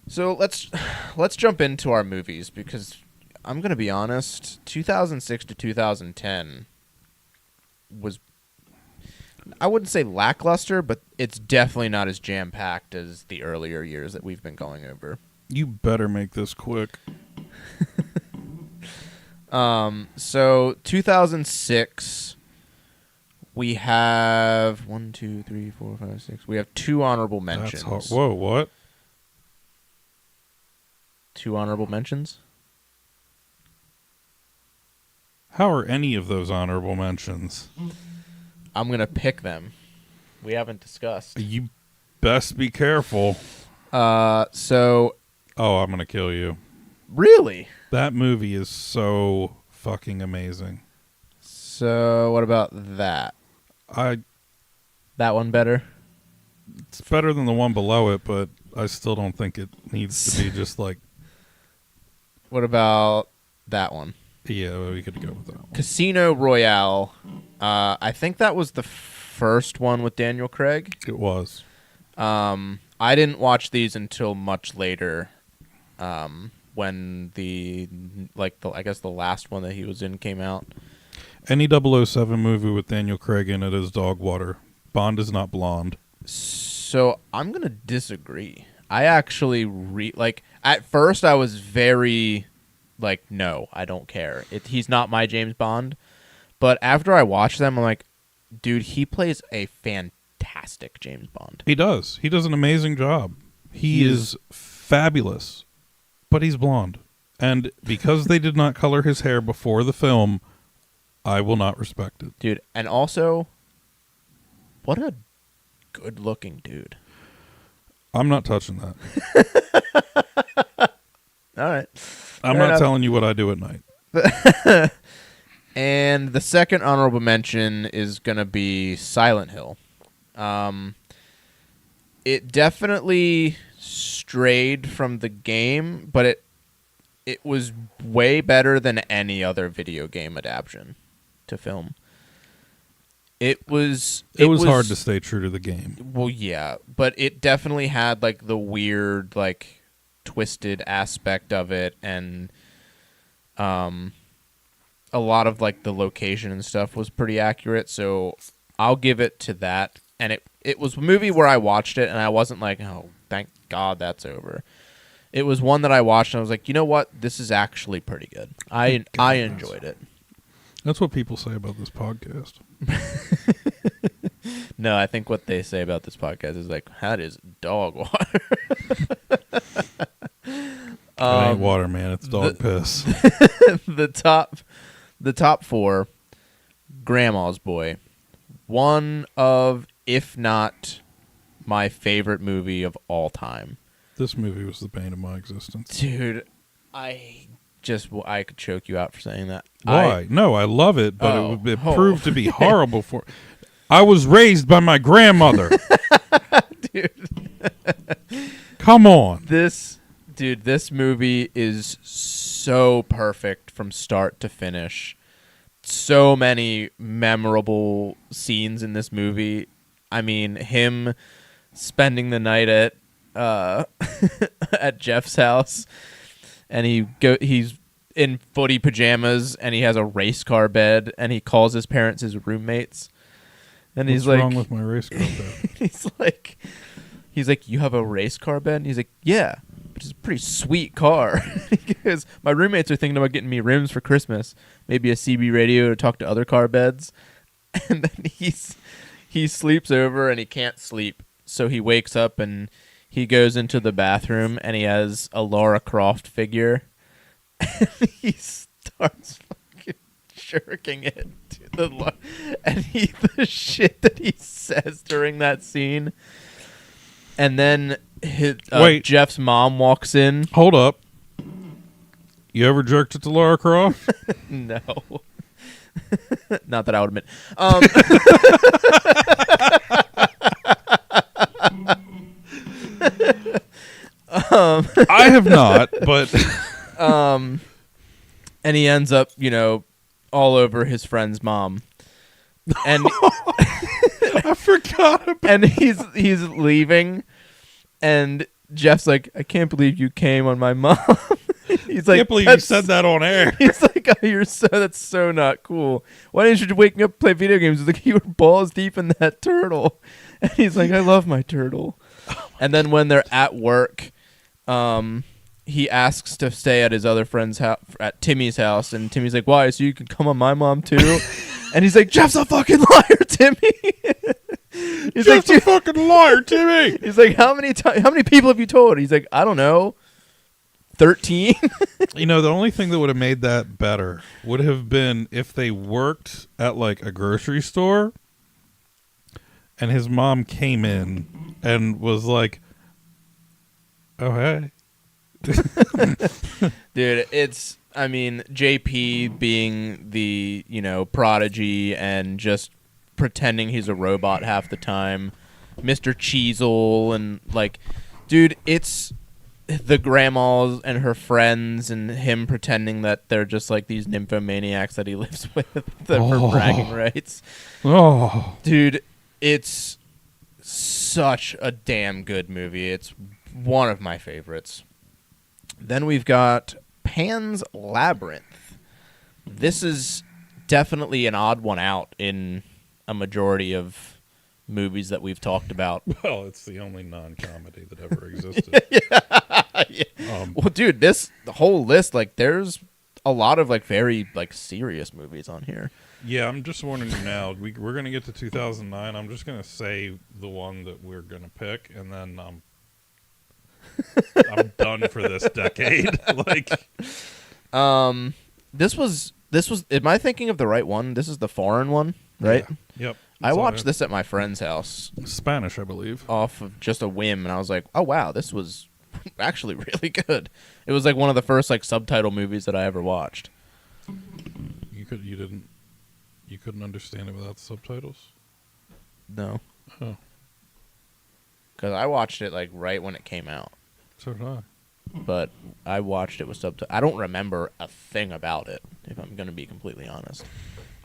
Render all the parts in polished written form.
So let's jump into our movies because I'm gonna be honest. 2006 to 2010 was, I wouldn't say lackluster, but it's definitely not as jam packed as the earlier years that we've been going over. You better make this quick. So 2006, we have 1, 2, 3, 4, 5, 6. We have 2 honorable mentions. That's hard. Whoa, what? 2 honorable mentions. How are any of those honorable mentions? I'm gonna pick them. We haven't discussed. You best be careful. So. Oh, I'm gonna kill you. Really? That movie is so fucking amazing. So what about that? That one better? It's better than the one below it, but I still don't think it needs to be just like... What about that one? Yeah, we could go with that one. Casino Royale. I think that was the first one with Daniel Craig. It was. I didn't watch these until much later. When I guess the last one that he was in came out. Any 007 movie with Daniel Craig in it is dog water. Bond is not blonde. So I'm gonna disagree. I actually at first I was very no, I don't care. He's not my James Bond. But after I watched them, I'm like, dude, he plays a fantastic James Bond. He does. He does an amazing job. He is fabulous. But he's blonde. And because they did not color his hair before the film, I will not respect it. Dude, and also, what a good-looking dude. I'm not touching that. All right. I'm not telling you what I do at night. And the second honorable mention is going to be Silent Hill. It definitely strayed from the game, but it was way better than any other video game adaptation to film. It was hard to stay true to the game. Well, yeah, but it definitely had the weird twisted aspect of it, and a lot of the location and stuff was pretty accurate, so I'll give it to that. And it was a movie where I watched it and I wasn't like, oh, thank God that's over. It was one that I watched and I was like, you know what? This is actually pretty good. I enjoyed it. That's what people say about this podcast. No, I think what they say about this podcast is that is dog water. It ain't water, man. It's dog piss. The top 4, Grandma's Boy. One of, if not my favorite movie of all time. This movie was the bane of my existence. Dude, I could choke you out for saying that. Why? No, I love it, but it proved to be horrible for... I was raised by my grandmother. Dude. Come on. This movie is so perfect from start to finish. So many memorable scenes in this movie. I mean, him spending the night at at Jeff's house, and he's in footy pajamas, and he has a race car bed, and he calls his parents his roommates. And What's wrong with my race car bed? he's like, you have a race car bed? And he's like, yeah, which is a pretty sweet car. Because my roommates are thinking about getting me rims for Christmas, maybe a CB radio to talk to other car beds. And then he sleeps over and he can't sleep, so he wakes up and he goes into the bathroom and he has a Lara Croft figure, and he starts fucking shirking it to and the shit that he says during that scene. And then Jeff's mom walks in. Hold up. You ever jerked it to Lara Croft? No. Not that I would admit. I have not, but... And he ends up, all over his friend's mom. And I forgot about and he's leaving, and Jeff's like, I can't believe you came on my mom. He's I like, can't believe you said that on air. He's like, oh, that's so not cool. Why didn't you just wake up and play video games? He's like, you were balls deep in that turtle. And he's like, I love my turtle. And then when they're at work, he asks to stay at his other friend's house, at Timmy's house, and Timmy's like, why? So you can come on my mom too? And he's like, Jeff's a fucking liar, Timmy. He's Jeff's like, a fucking liar, Timmy. He's like, how many people have you told? He's like, I don't know, 13. You know, the only thing that would have made that better would have been if they worked at like a grocery store and his mom came in and was like, oh, hey. Dude, I mean, JP being the, prodigy and just pretending he's a robot half the time. Mr. Cheezel and, like, dude, it's the grandmas and her friends and him pretending that they're just, like, these nymphomaniacs that he lives with for bragging rights. Oh. Dude, it's such a damn good movie. It's one of my favorites. Then we've got Pan's Labyrinth. This is definitely an odd one out in a majority of movies that we've talked about. Well, it's the only non-comedy that ever existed. Yeah. Well, dude, the whole list, like, there's a lot of, like, very, like, serious movies on here. Yeah, I'm just warning you now. We're going to get to 2009. I'm just going to say the one that we're going to pick, and then I'm done for this decade. Like, this was. Am I thinking of the right one? This is the foreign one, right? Yeah. Yep. I watched this at my friend's house. Spanish, I believe. Off of just a whim, and I was like, oh wow, this was actually really good. It was like one of the first like subtitle movies that I ever watched. You couldn't understand it without subtitles? No. Oh. Because I watched it like right when it came out. So did I. But I watched it with subtitles. I don't remember a thing about it, if I'm going to be completely honest.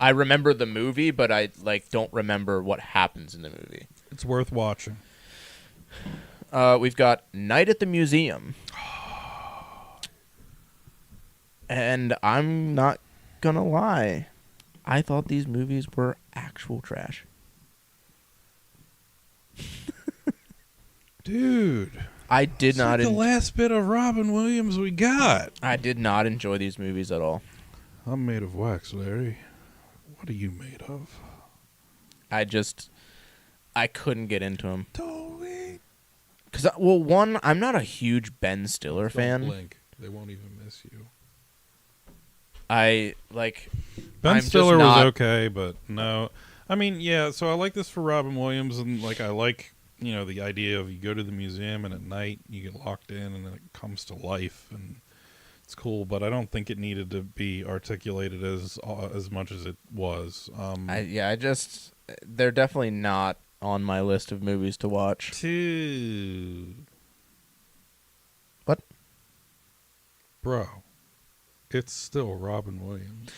I remember the movie, but I don't remember what happens in the movie. It's worth watching. We've got Night at the Museum. And I'm not going to lie. I thought these movies were actual trash. Dude. I did not. Like the last bit of Robin Williams we got. I did not enjoy these movies at all. I'm made of wax, Larry. What are you made of? I couldn't get into them. Totally. Because, well, one, I'm not a huge Ben Stiller fan. Don't blink. They won't even miss you. Ben Stiller was okay, but no. I mean, yeah, so I like this for Robin Williams, and like I like, the idea of you go to the museum and at night you get locked in and then it comes to life, and it's cool, but I don't think it needed to be articulated as much as it was. They're definitely not on my list of movies to watch. What? Bro, it's still Robin Williams.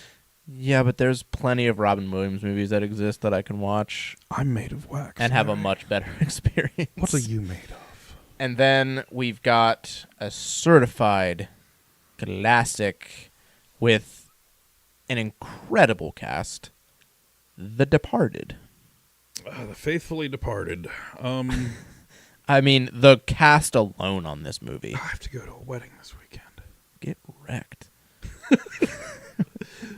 Yeah, but there's plenty of Robin Williams movies that exist that I can watch. I'm made of wax. And have a much better experience. What are you made of? And then we've got a certified classic with an incredible cast, The Departed. The faithfully departed. I mean, the cast alone on this movie. I have to go to a wedding this weekend. Get wrecked.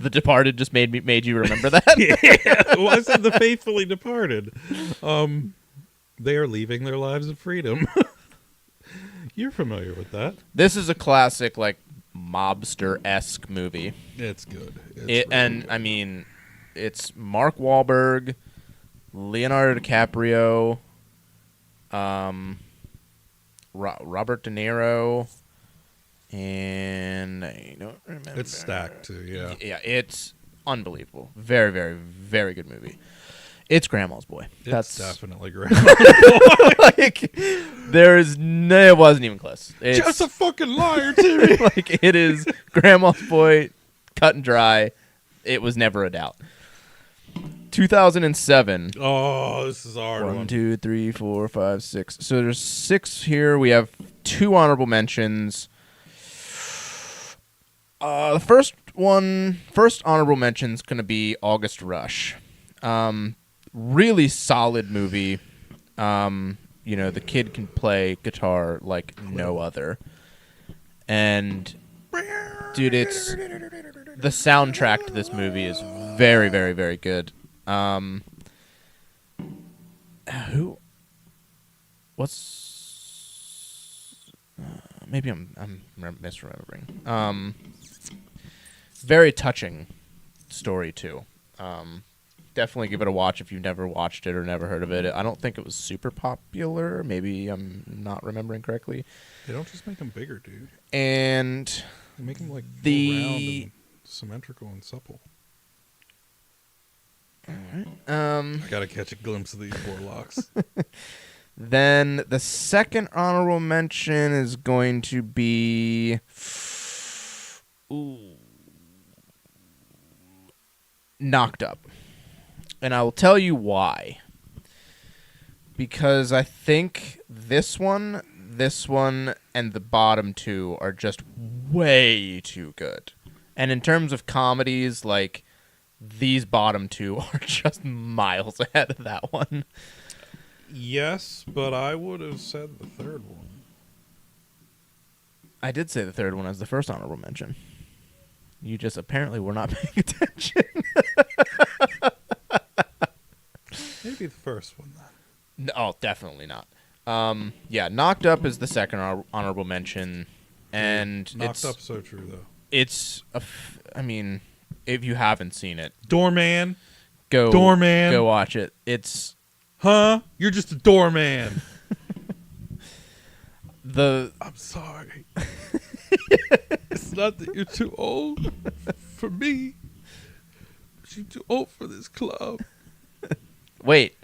The Departed just made you remember that? Yeah. Well, I said the faithfully departed. They are leaving their lives of freedom. You're familiar with that. This is a classic, like, mobster-esque movie. It's good. I mean, it's Mark Wahlberg, Leonardo DiCaprio, Robert De Niro, and I don't remember. It's stacked too, yeah. Yeah, it's unbelievable. Very, very, very good movie. It's Grandma's Boy. That's definitely Grandma's Boy. It wasn't even close. It's just a fucking liar, Timmy. It is Grandma's Boy, cut and dry. It was never a doubt. 2007. Oh, this is a hard one. 1, 2, 3, 4, 5, 6. So there's 6 here. We have 2 honorable mentions. The first honorable mention is going to be August Rush. Really solid movie. The kid can play guitar like no other. And dude, it's the soundtrack to this movie is very, very, very good. Maybe I'm misremembering. Very touching story too. Definitely give it a watch if you've never watched it or never heard of it. I don't think it was super popular. Maybe I'm not remembering correctly. They don't just make them bigger, dude. And they make them like round and symmetrical and supple. All right. I gotta catch a glimpse of these warlocks. Then the second honorable mention is going to be Knocked Up. And I will tell you why. Because I think this one, and the bottom 2 are just way too good. And in terms of comedies, like, these bottom 2 are just miles ahead of that one. Yes, but I would have said the third one. I did say the third one as the first honorable mention. You just apparently were not paying attention. Maybe the first one, then. No, definitely not. Knocked Up is the second honorable mention. And Knocked Up so true, though. It's, if you haven't seen it. Doorman. Go watch it. It's... Huh? You're just a doorman. I'm sorry. It's not that you're too old for me, but you're too old for this club. Wait.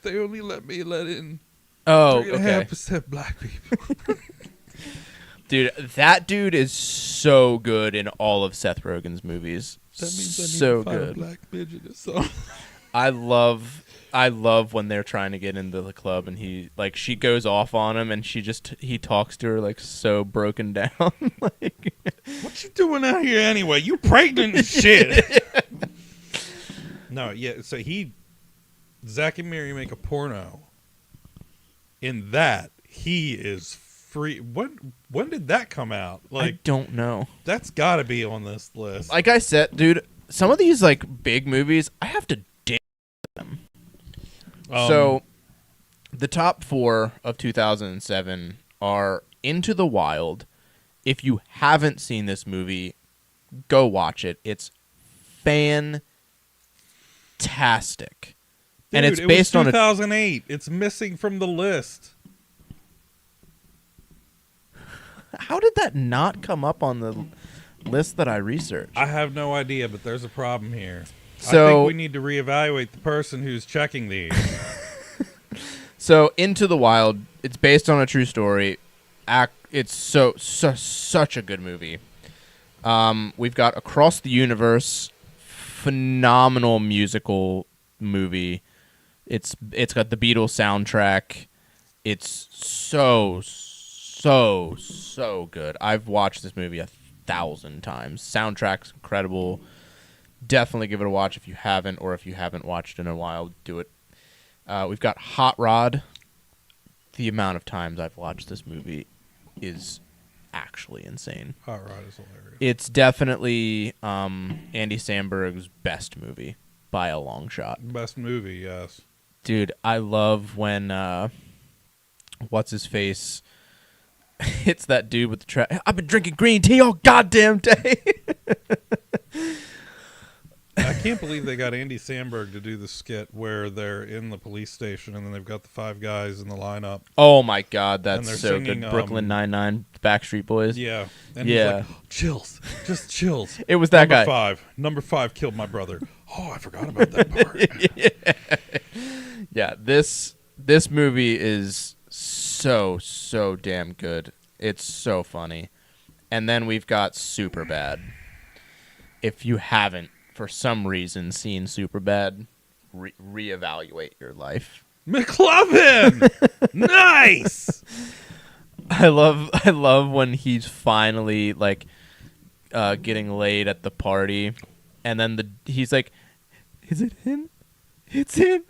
They only let in 3.5% black people. Dude, that dude is so good in all of Seth Rogen's movies. That means I need so to find good. a black midget or something. I love when they're trying to get into the club and she goes off on him and he talks to her like so broken down. Like, what you doing out here anyway? You pregnant and shit. No, yeah. So Zach and Miri make a porno. In that, he is free. When did that come out? Like, I don't know. That's got to be on this list. Like I said, dude, some of these like big movies, I have to dig them. So, the top 4 of 2007 are Into the Wild. If you haven't seen this movie, go watch it. It's fantastic. Dude, and it's based on 2008. It's missing from the list. How did that not come up on the list that I researched? I have no idea, but there's a problem here. So, I think we need to reevaluate the person who's checking these. So, Into the Wild, it's based on a true story. It's such a good movie. We've got Across the Universe, phenomenal musical movie. It's got the Beatles soundtrack. It's so good. I've watched this movie 1,000 times. Soundtrack's incredible. Definitely give it a watch if you haven't, or if you haven't watched in a while, do it. We've got Hot Rod. The amount of times I've watched this movie is actually insane. Hot Rod is hilarious. It's definitely Andy Samberg's best movie by a long shot. Best movie, yes. Dude, I love when what's his face hits that dude with the trash. I've been drinking green tea all goddamn day. I can't believe they got Andy Samberg to do the skit where they're in the police station and then they've got the 5 guys in the lineup. Oh my god, that's so singing, good. Brooklyn Nine-Nine, Backstreet Boys. Yeah. And yeah. he's like, chills. Just chills. It was that guy. Number 5 killed my brother. Oh, I forgot about that part. Yeah, this movie is so damn good. It's so funny. And then we've got Superbad. If you haven't, for some reason, seen Superbad, reevaluate your life. McLovin! Nice! I love when he's finally like getting laid at the party, and then he's like, "Is it him? It's him."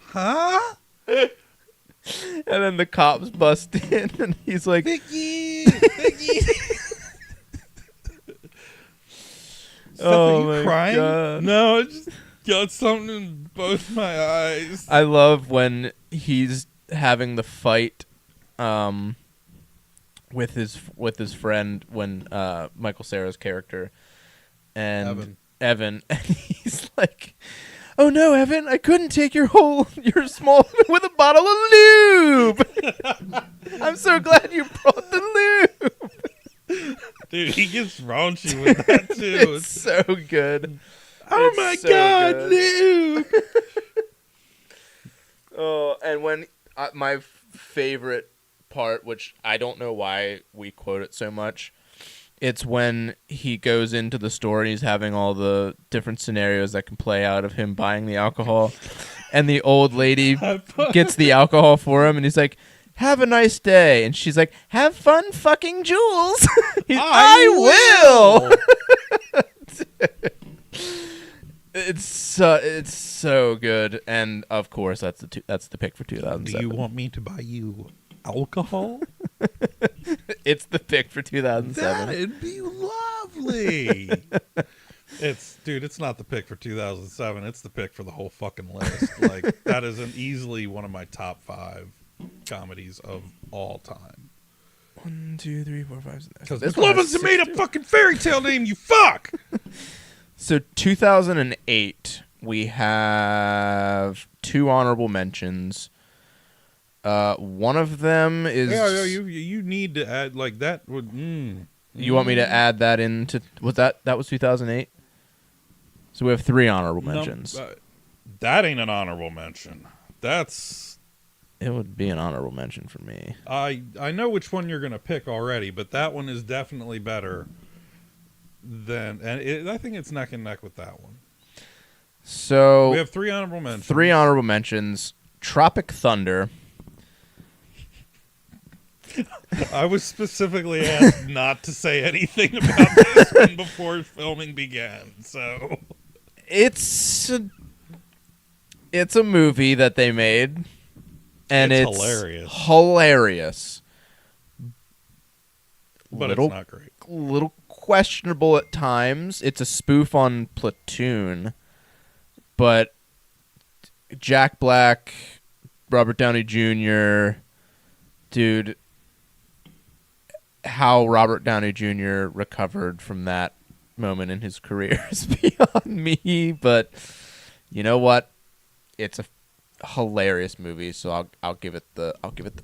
Huh? And then the cops bust in, and he's like, Vicky! "Oh are you my crying? God." No, I just got something in both my eyes. I love when he's having the fight with his friend, when Michael Cera's character and Evan and he's like, "Oh no, Evan, I couldn't take your small with a bottle of lube. I'm so glad you brought the lube." Dude, he gets raunchy with that too. It's so good. Oh It's my so God, good. lube! Oh, and when my favorite part, which I don't know why we quote it so much, it's when he goes into the store and he's having all the different scenarios that can play out of him buying the alcohol, and the old lady gets the alcohol for him, and he's like, "Have a nice day," and she's like, "Have fun fucking Jules." I will. It's so good, and of course that's the pick for 2007. Do you want me to buy you alcohol? It's the pick for 2007. That'd be lovely. It's not the pick for 2007. It's the pick for the whole fucking list. Like, that is easily one of my top 5 comedies of all time. 1, 2, 3, 4, 5, 6. Because McLovin's made a fucking fairy tale name, you fuck! So 2008, we have 2 honorable mentions. One of them is... Yeah, you need to add, like, that would... You want me to add that into... That was 2008? So we have 3 honorable mentions. That ain't an honorable mention. That's... It would be an honorable mention for me. I know which one you're going to pick already, but that one is definitely better than... And I think it's neck and neck with that one. So... We have 3 honorable mentions. 3 honorable mentions. Tropic Thunder... I was specifically asked not to say anything about this one before filming began, so... It's a movie that they made, and it's hilarious. But it's not great. Little questionable at times. It's a spoof on Platoon, but Jack Black, Robert Downey Jr., dude... How Robert Downey Jr. recovered from that moment in his career is beyond me, but you know what? It's a hilarious movie, so I'll give it the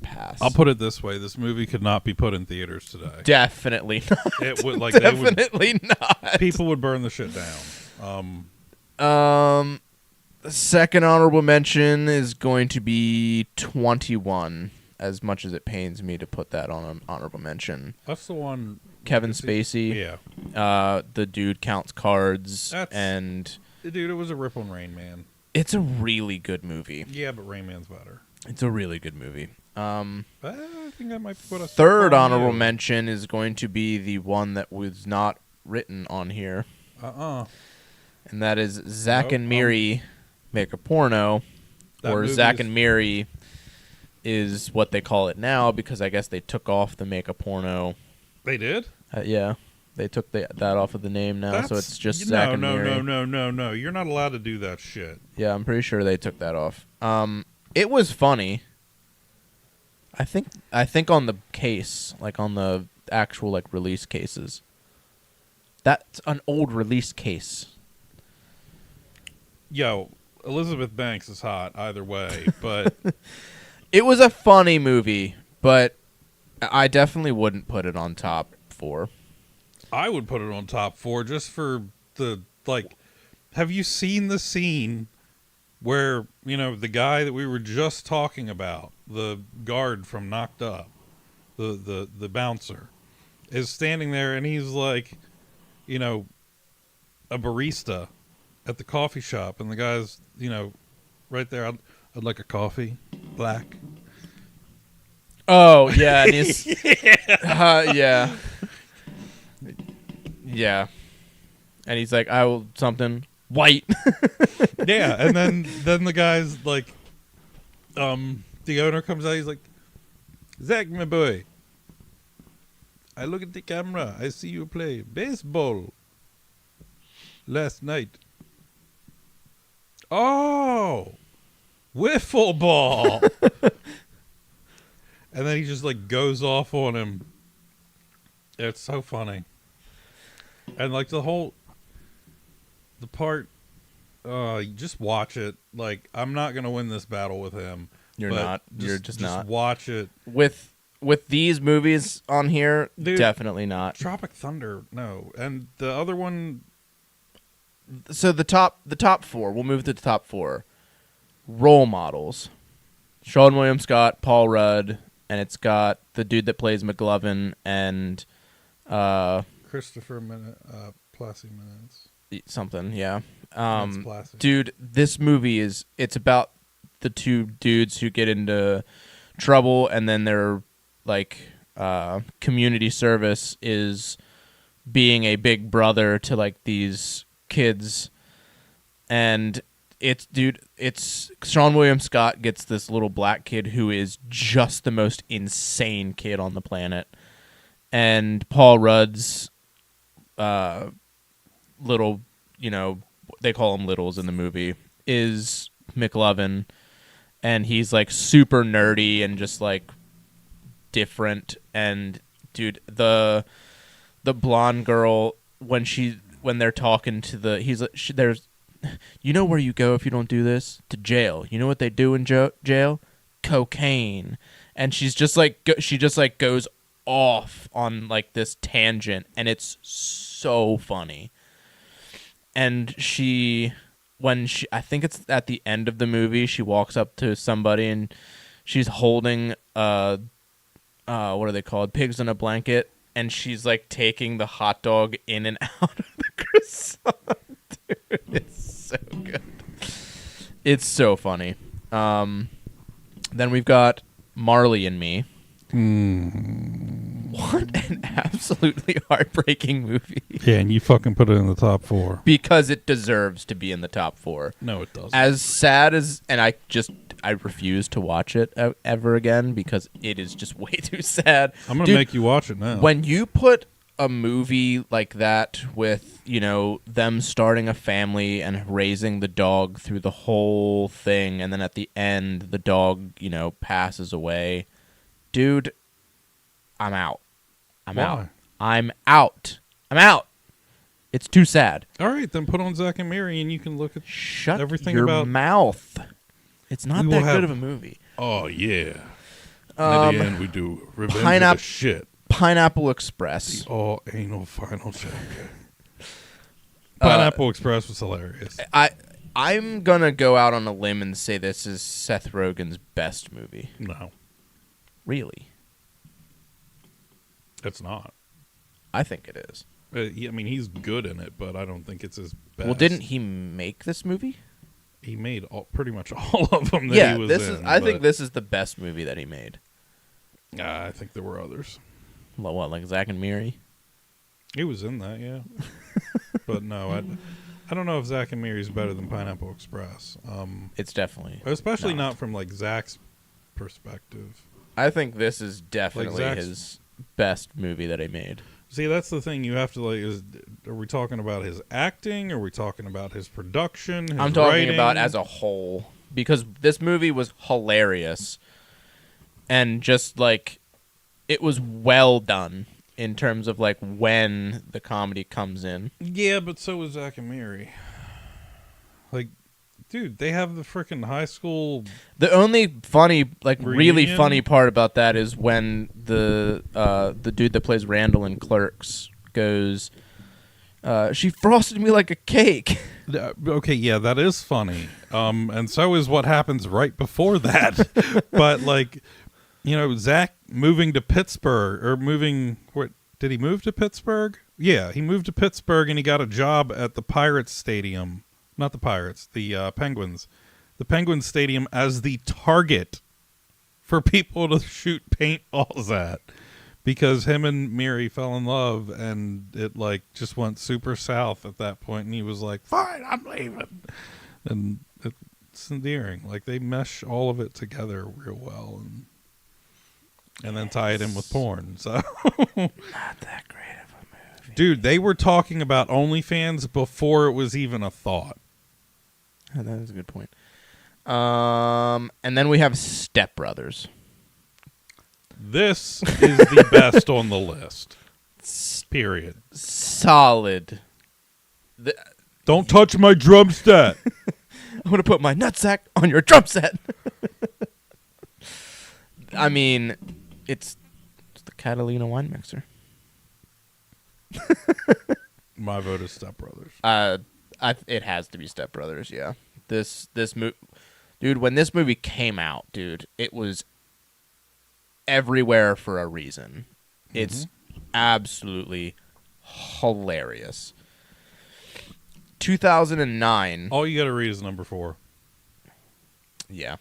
pass. I'll put it this way: this movie could not be put in theaters today. Definitely not. It would Definitely not. People would burn the shit down. The second honorable mention is going to be 21. As much as it pains me to put that on an honorable mention. That's the one. Kevin Spacey. Yeah. The dude counts cards. Dude, it was a Rip on Rain Man. It's a really good movie. Yeah, but Rain Man's better. It's a really good movie. I think that might put a third honorable mention is going to be the one that was not written on here. And that is Zack and Miri Make a Porno. Or Zack and Miri is what they call it now, because I guess they took off the Make a Porno. They did? Yeah. They took that off of the name now, so it's just Zack and Miri. No. You're not allowed to do that shit. Yeah, I'm pretty sure they took that off. It was funny. I think on the case, like on the actual like release cases. That's an old release case. Yo, Elizabeth Banks is hot either way, but... It was a funny movie, but I definitely wouldn't put it on top 4. I would put it on top 4 just for the, like, have you seen the scene where, you know, the guy that we were just talking about, the guard from Knocked Up, the bouncer, is standing there and he's like, you know, a barista, at the coffee shop, and the guy's, right there. I'd like a coffee, black. Oh yeah, and he's yeah, yeah, and he's like, I will something white. Yeah, and then the guy's like, the owner comes out. He's like, Zach, my boy, I look at the camera. I see you play baseball last night. Oh, wiffle ball. And then he just like goes off on him. It's so funny. And like the part, you just watch it. Like, I'm not gonna win this battle with him. You're not. You're just not. Watch it With these movies on here. Dude, definitely not. Tropic Thunder, no. And the other one. So the top four. We'll move to the top four. Role models: Sean William Scott, Paul Rudd, and it's got the dude that plays McLovin and Christopher Plassey Minutes. Something, yeah. Plassey. Dude, this movie it's about the two dudes who get into trouble, and then their like community service is being a big brother to like these kids, and it's Sean William Scott gets this little black kid who is just the most insane kid on the planet, and Paul Rudd's little, they call him littles in the movie, is McLovin, and he's like super nerdy and just like different. And dude, the blonde girl, when they're talking to there's, where you go if you don't do this? To jail. You know what they do in jail? Cocaine. And she's just like, she just like goes off on like this tangent, and it's so funny. And I think it's at the end of the movie, she walks up to somebody and she's holding what are they called? Pigs in a blanket, and she's like taking the hot dog in and out of the croissant. Dude, it's so good. It's so funny. Then we've got Marley and Me. What an absolutely heartbreaking movie. Yeah, and you fucking put it in the top 4. Because it deserves to be in the top 4. No, it doesn't. As sad as, and I refuse to watch it ever again because it is just way too sad. I'm going to make you watch it now. When you put a movie like that with, them starting a family and raising the dog through the whole thing, and then at the end the dog, passes away, dude, I'm out. Why? I'm out. It's too sad. All right, then put on Zack and Miri and you can look at everything your about mouth. It's not that good of a movie. Oh, yeah. At the end, we do Revenge of the Shit. Pineapple Express. The all anal final chapter. Pineapple Express was hilarious. I'm going to go out on a limb and say this is Seth Rogen's best movie. No. Really? It's not. I think it is. I mean, he's good in it, but I don't think it's his best. Well, didn't he make this movie? He made pretty much all of them that he was in. I think this is the best movie that he made. I think there were others. What, like Zack and Miri? He was in that, yeah. But no, I don't know if Zack and Miri is better than Pineapple Express. It's definitely especially not from like Zack's perspective. I think this is definitely his best movie that he made. See, that's the thing you have to are we talking about his acting? Are we talking about his production? I'm talking about as a whole, because this movie was hilarious and just like it was well done in terms of like when the comedy comes in. Yeah, but so was Zack and Miri. Like, dude, they have the freaking high school. The only funny, like reunion? really funny part about that is when the dude that plays Randall in Clerks goes, "She frosted me like a cake." Okay, yeah, that is funny. And so is what happens right before that. But like, Zach moving to Pittsburgh did he move to Pittsburgh? Yeah, he moved to Pittsburgh and he got a job at the Pirates Stadium. Not the Pirates. The Penguins. The Penguins Stadium as the target for people to shoot paintballs at. Because him and Miri fell in love, and it like just went super south at that point, and he was like, "Fine, I'm leaving," and it's endearing. Like they mesh all of it together real well, and then tie it in with porn. So not that great of a movie, dude. They were talking about OnlyFans before it was even a thought. Oh, that is a good point. And then we have Step Brothers. This is the best on the list. Period. Solid. Don't touch my drum set. I'm gonna put my nutsack on your drum set. I mean, it's the Catalina wine mixer. My vote is Step Brothers. It has to be Step Brothers. Yeah. This movie, dude. When this movie came out, dude, it was everywhere for a reason. It's absolutely hilarious. 2009. All you got to read is number 4. Yeah.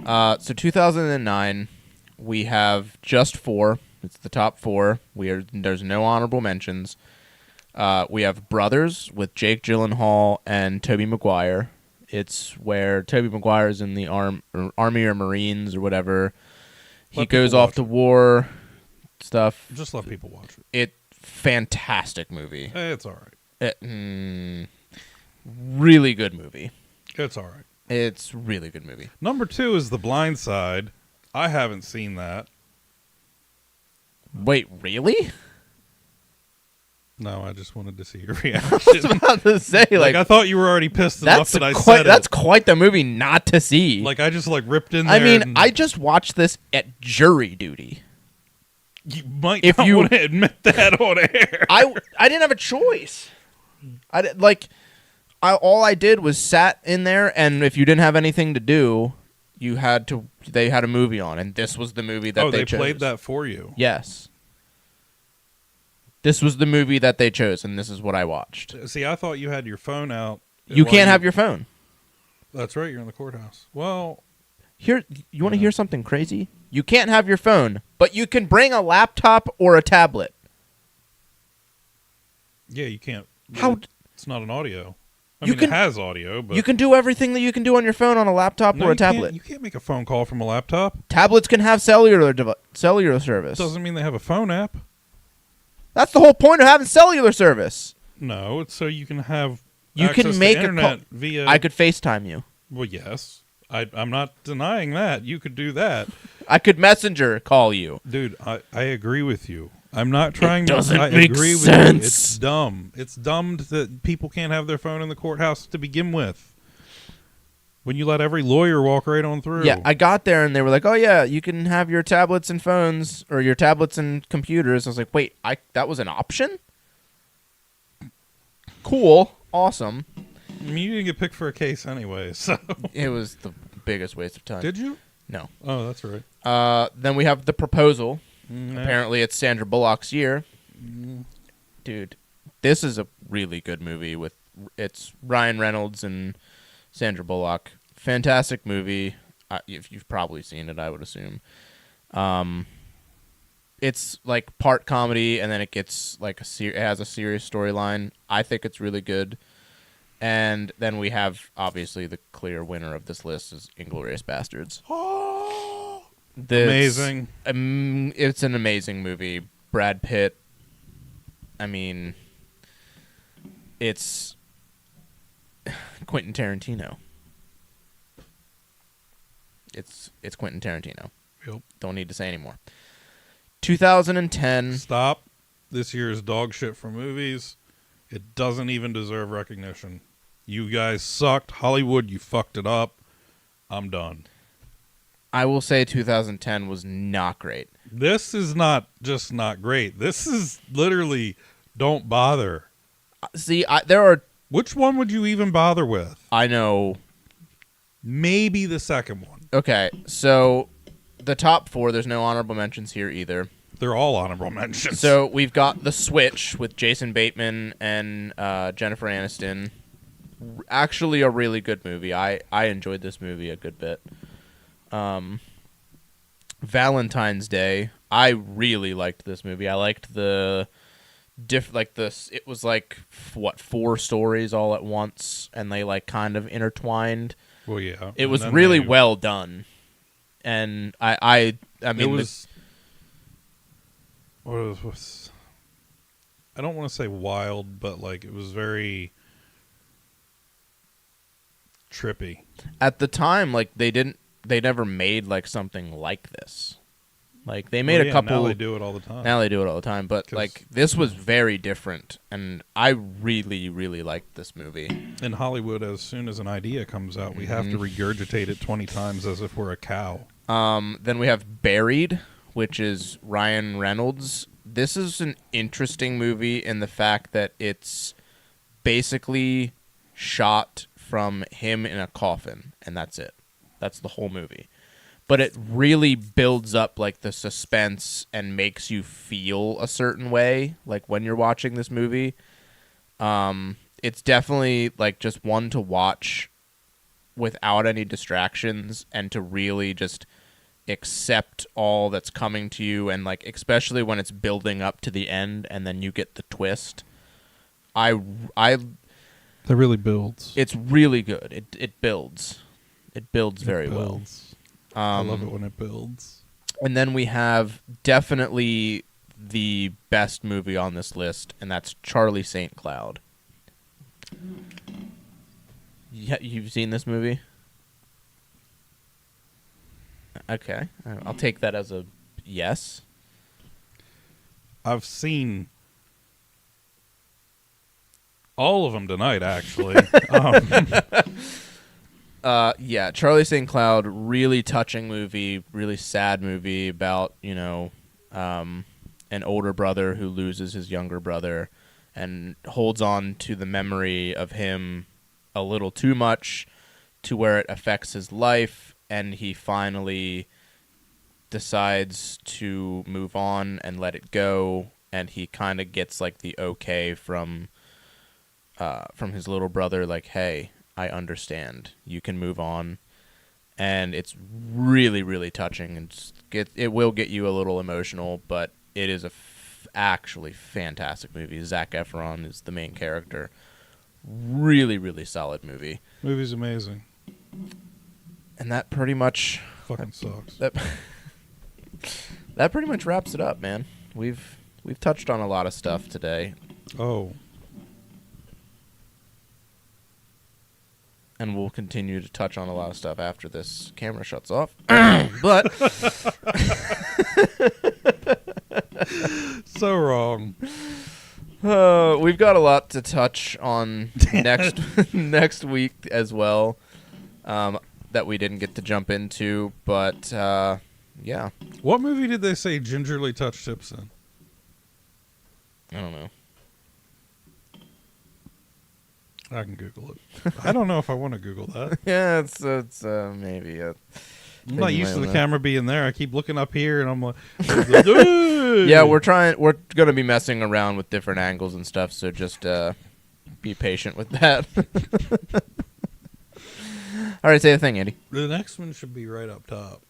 So 2009, we have just 4. It's the top 4. There's no honorable mentions. We have Brothers with Jake Gyllenhaal and Tobey Maguire. It's where Tobey Maguire is in the Army or Marines or whatever. He goes off to war, stuff. Just let people watch it. Fantastic movie. It's all right. Really good movie. It's all right. It's really good movie. Number 2 is The Blind Side. I haven't seen that. Wait, really? No, I just wanted to see your I reaction. was about to say, like I thought you were already pissed enough that I said that's it. quite the movie not to see. Like I just ripped in there. I mean, I just watched this at jury duty. You might if not you want to admit that on air. I didn't have a choice. All I did was sat in there, and if you didn't have anything to do, they had a movie on, and this was the movie that they chose. Played that for you. Yes. This was the movie that they chose, and this is what I watched. See, I thought you had your phone out. You can't have your phone. That's right, you're in the courthouse. Well, you want to hear something crazy? You can't have your phone, but you can bring a laptop or a tablet. Yeah, you can't. How? It's not an audio. It has audio, but you can do everything that you can do on your phone on a laptop or a tablet. You can't make a phone call from a laptop. Tablets can have cellular service. Doesn't mean they have a phone app. That's the whole point of having cellular service. No, it's so you can have. You can make a call via. I could FaceTime you. Well, yes, I'm not denying that. You could do that. I could Messenger call you, dude. I agree with you. I'm not trying to. I agree sense. with you. It's dumb. It's dumb that people can't have their phone in the courthouse to begin with. When you let every lawyer walk right on through. Yeah, I got there and they were like, "Oh yeah, you can have your tablets and phones or your tablets and computers." I was like, "Wait, that was an option?" Cool, awesome. I mean, you didn't get picked for a case anyway, so it was the biggest waste of time. Did you? No. Oh, that's right. Then we have The Proposal. Nah. Apparently, it's Sandra Bullock's year. Dude, this is a really good movie. It's Ryan Reynolds and Sandra Bullock. Fantastic movie. You've probably seen it, I would assume. It's like part comedy, and then it gets like it has a serious storyline. I think it's really good. And then we have, obviously, the clear winner of this list is Inglourious Bastards. Amazing. It's an amazing movie. Brad Pitt. I mean, it's Quentin Tarantino. It's Quentin Tarantino. Yep. Don't need to say anymore. 2010. Stop. This year is dog shit for movies. It doesn't even deserve recognition. You guys sucked. Hollywood, you fucked it up. I'm done. I will say 2010 was not great. This is not just not great. This is literally don't bother. See, there are... Which one would you even bother with? I know. Maybe the second one. Okay, so the top 4, there's no honorable mentions here either. They're all honorable mentions. So we've got The Switch with Jason Bateman and Jennifer Aniston. actually a really good movie. I enjoyed this movie a good bit. Valentine's Day, I really liked this movie. I liked the it was like what, 4 stories all at once, and they like kind of intertwined. Well, yeah, It and was then really well done, and I mean, it was. What was I don't want to say wild, but like it was very trippy. at the time, like they never made like something like this. Like they made Well, a couple. Now they do it all the time. Now they do it all the time, but 'Cause- like this was very different, and I really, really liked this movie. In Hollywood, as soon as an idea comes out, we have to regurgitate it 20 times as if we're a cow. Then we have Buried, which is Ryan Reynolds. This is an interesting movie in the fact that it's basically shot from him in a coffin, and that's it. That's the whole movie. But it really builds up like the suspense and makes you feel a certain way, like when you're watching this movie. It's definitely like just one to watch without any distractions and to really just accept all that's coming to you, and like especially when it's building up to the end and then you get the twist. I That really builds. It's really good. It builds. It builds very well. I love it when it builds. And then we have definitely the best movie on this list, and that's Charlie St. Cloud. You've seen this movie? Okay. I'll take that as a yes. I've seen all of them tonight, actually. Yeah, Charlie St. Cloud, really touching movie, really sad movie about, an older brother who loses his younger brother and holds on to the memory of him a little too much to where it affects his life, and he finally decides to move on and let it go, and he kind of gets like the okay from his little brother, like, hey, I understand. You can move on. And it's really, really touching. And it will get you a little emotional, but it is actually fantastic movie. Zac Efron is the main character. Really, really solid movie. Movie's amazing. And that pretty much... Fucking sucks. That pretty much wraps it up, man. We've touched on a lot of stuff today. Oh. And we'll continue to touch on a lot of stuff after this camera shuts off. But So wrong. we've got a lot to touch on next week as well, that we didn't get to jump into. But yeah, What movie did they say gingerly touched tips in? I don't know. I can Google it. I don't know if I want to Google that. Yeah, it's maybe. I'm not used to the camera being there. I keep looking up here, and I'm like, Yeah, we're gonna be messing around with different angles and stuff. So just be patient with that. All right, say the thing, Andy. The next one should be right up top.